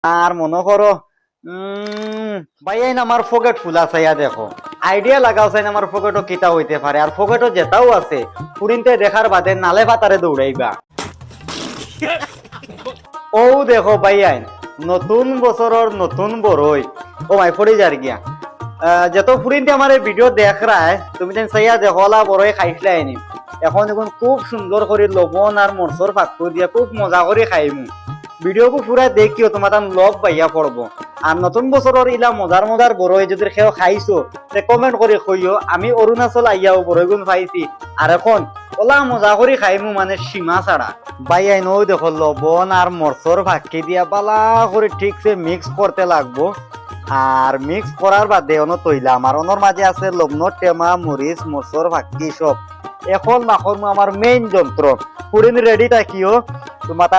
আর মনে করো ভাই আইন আমার পকেট ফুলা চাইয়া দেখো আইডিয়া লাগাও চাই আমার পকেটও কিতা হইতে পারে আর পকেটও যেটাও আছে পুরিনতে দেখার বাদে নালে ভাতারে দৌড়াইবা ও দেখো ভাই আইন নতুন বছরের নতুন বড়ই ও মাই পড়ে যার গিয়া যত ফুরিনতে আমার এই ভিডিও দেখ রায় তুমি যেন চাইয়া দেখলা বড়ই খাইছিলে আইনি এখন দেখুন খুব সুন্দর করে লবণ আর মরচর পাত্র দিয়া খুব মজা করে খাইমু ভিডিওকে পুরা দেখিও তোমার লব পাইয়া পড়বো আর নতুন বছরের ইলা মজার মজার বড়ই যদি খেয়েও খাইছো তে কমেন্ট করে কইও আমি অরুণাচল আইয়াও বড়ইগুন পাইছি আর এখন ওলা মজা করে খাইমু মানে সীমা ছাড়া ভাই আইন ওই দেখো লবণ আর মরচর ভাক্কি দিয়া বালা করে ঠিকসে মিক্স করতে লাগবো আর মিক্স করার বাদে অন তৈলাম আর অনর মাঝে আছে লবণ টেমা মরিচ মরচর ভাক্কি সব এখন মাখন আমার মেইন যন্ত্র পুরিন রেডি থাকিও তোমার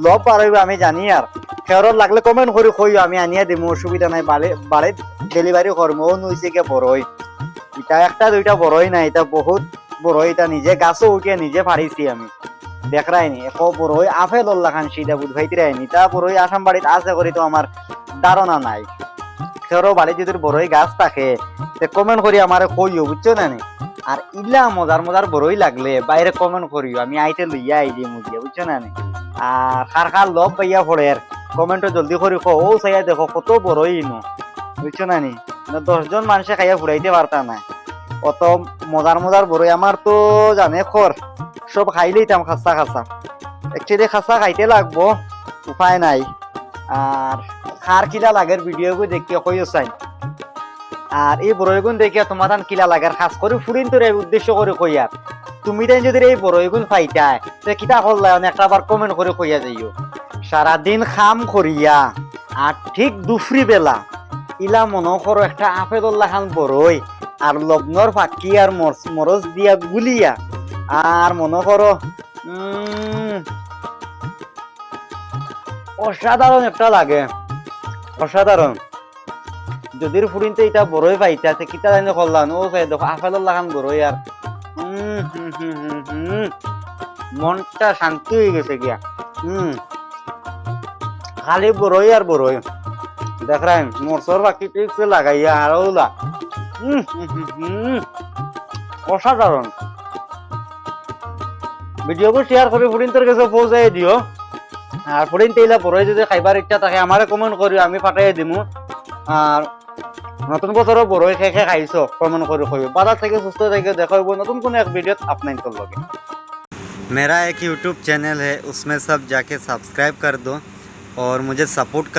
লব পারবে আমি জানি আর ফেরত লাগলে কমেন্ট করে কইও আমি আনিয়া দিমু অসুবিধা নাই বাড়ি ডেলিভারি করবো ও নইছে কে বড়ই এটা একটা দুইটা বড়ই নাই এটা বহুত বড়ই এটা নিজে গাছও উঠিয়ে নিজে পারিছি আমি দেখরাইনি এক বড়ই আপেল খান সেটা বুধ ভাইতে রাইনি তা বড়ই আসাম বাড়িতে আছে করি তো আমার ধারণা নাই ফেরো বাড়ি যদি বড়ই গাছ থাকে কমেন্ট করি আমার কইও বুঝছো না আর ইলা মজার মজার বড়ই লাগলে বাইরে কমেন্ট করিও আমি আইতে লইয়া আই দিয়ে মুজিয়া বুঝছো না আর খার খার লব পাইয়া পড়ে কমেন্ট জলদি করে ও চাইয়া দেখো কত বড়ই নো বুঝছো না 10 জন মানুষে খাইয়া ফুরাইতে পারতা না অত মজার মজার বড়ই আমার তো জানে খর সব খাইলেই তাম খাসা খাসা একচুয়ালি খাসা খাইতে লাগবো উপায় নাই আর খার কিলা লাগের ভিডিও গো দেখিয়া কইও চাই আর এই বড়ইগুন দেখিয়া তোমার কিলা লাগার খাস করে ফুরিন তোর উদ্দেশ্য করে কইয়া তুমি তাই যদি এই বড়ইগুন পাইতাই তে কিতা করলা একটা বার কমেন্ট করে কইয়া যাইও সারাদিন খাম করিয়া আর ঠিক দুপুরি বেলা ইলা মনে করো একটা আপেদুল্লাহ খান বড়ই আর লবণর ফাঁকি আর মরচ দিয়া গুলিয়া আর মনে করো অসাধারণ একটা লাগে অসাধারণ যদি ফুরিনতে এটা বড়ই পাইতা কিতা জানি করলাম ও দেখো আপেদুল্লাহ খান বড়ই আর মনটা শান্তি হয়ে গেছে গিয়া খালি বড়ই আর বড়ই দেখ রাই মরচর বাকি ঠিক লাগাইয়া আর ওলা অসাধারণ ভিডিওকে শেয়ার করে ফুরিনতের কাছে পৌঁছাই দিও আর ফুরিনতে ইলা বড়ই যদি খাইবার ইচ্ছা থাকে আমারে কমেন্ট করিও আমি পাঠাই দিমু আর নতুন বছরও বড়ই খেয়ে খাইছো কমেন্ট করে কইও বাজার থেকে সুস্থ থেকে দেখাইব নতুন কোন এক ভিডিওত আপনাদের লগে मेरा एक YouTube चैनल है उसमें सब जाके सब्सक्राइब कर दो और मुझे सपोर्ट कर